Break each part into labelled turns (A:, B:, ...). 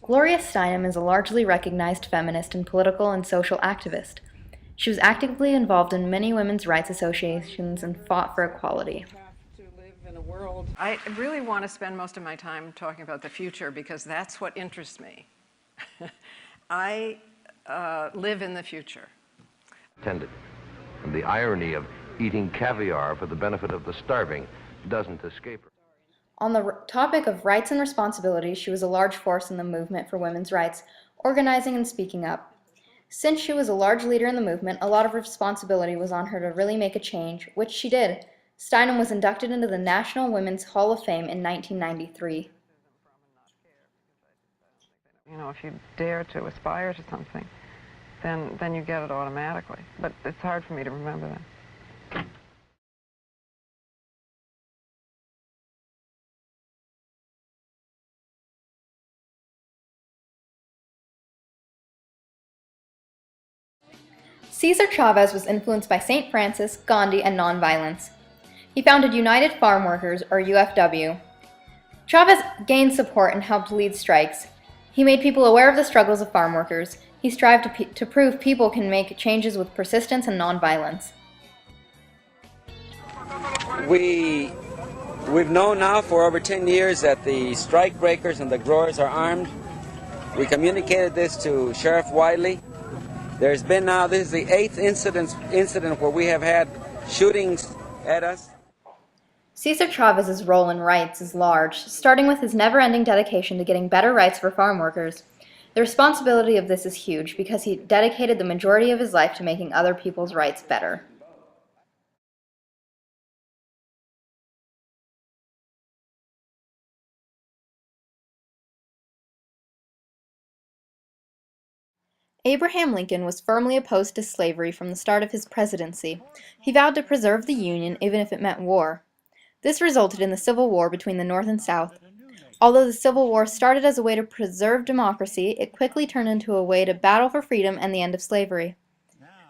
A: Gloria Steinem is a largely recognized feminist and political and social activist. She was actively involved in many women's rights associations and fought for equality.
B: I really want to spend most of my time talking about the future because that's what interests me. I live in the future.
C: Intended. And the irony of eating caviar for the benefit of the starving doesn't escape her.
A: On the topic of rights and responsibilities, she was a large force in the movement for women's rights, organizing and speaking up. Since she was a large leader in the movement, a lot of responsibility was on her to really make a change, which she did. Steinem was inducted into the National Women's Hall of Fame in 1993.
B: You know, if you dare to aspire to something, then you get it automatically. But it's hard for me to remember that.
A: Cesar Chavez was influenced by St. Francis, Gandhi, and nonviolence. He founded United Farm Workers, or UFW. Chavez gained support and helped lead strikes. He made people aware of the struggles of farm workers. He strived to prove people can make changes with persistence and nonviolence.
D: We've known now for over 10 years that the strike breakers and the growers are armed. We communicated this to Sheriff Wiley. There's been now, this is the 8th incident where we have had shootings at us.
A: Cesar Chavez's role in rights is large, starting with his never-ending dedication to getting better rights for farm workers. The responsibility of this is huge because he dedicated the majority of his life to making other people's rights better. Abraham Lincoln was firmly opposed to slavery from the start of his presidency. He vowed to preserve the Union even if it meant war. This resulted in the Civil War between the North and South. Although the Civil War started as a way to preserve democracy, it quickly turned into a way to battle for freedom and the end of slavery.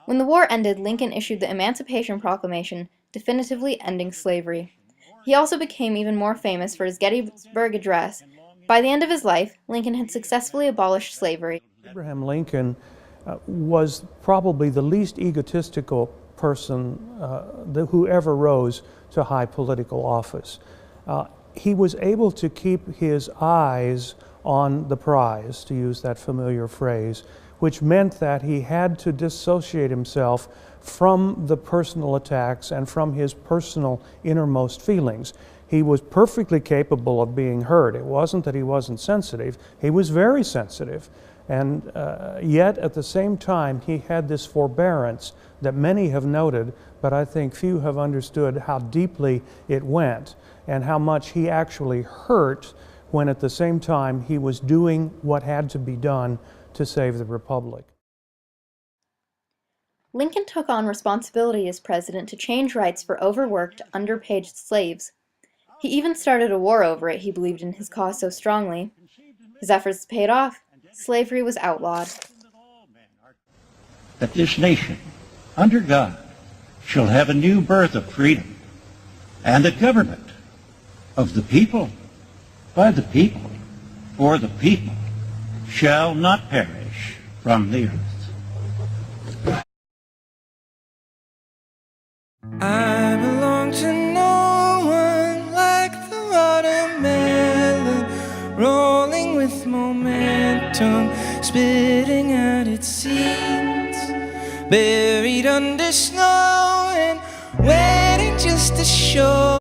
A: When the war ended, Lincoln issued the Emancipation Proclamation, definitively ending slavery. He also became even more famous for his Gettysburg Address. By the end of his life, Lincoln had successfully abolished slavery.
E: Abraham Lincoln was probably the least egotistical person who ever rose to high political office. He was able to keep his eyes on the prize, to use that familiar phrase, which meant that he had to dissociate himself from the personal attacks and from his personal innermost feelings. He was perfectly capable of being hurt. It wasn't that he wasn't sensitive. He was very sensitive. And yet, at the same time, he had this forbearance that many have noted, but I think few have understood how deeply it went and how much he actually hurt when at the same time he was doing what had to be done to save the Republic.
A: Lincoln took on responsibility as president to change rights for overworked, underpaid slaves. He even started a war over it, he believed in his cause so strongly. His efforts paid off. Slavery was outlawed.
F: That this nation, under God, shall have a new birth of freedom, and a government of the people, by the people, for the people, shall not perish from the earth.
G: I belong to no one like the watermelon, rolling with momentum, spitting out its seeds, buried under snow and waiting just to show.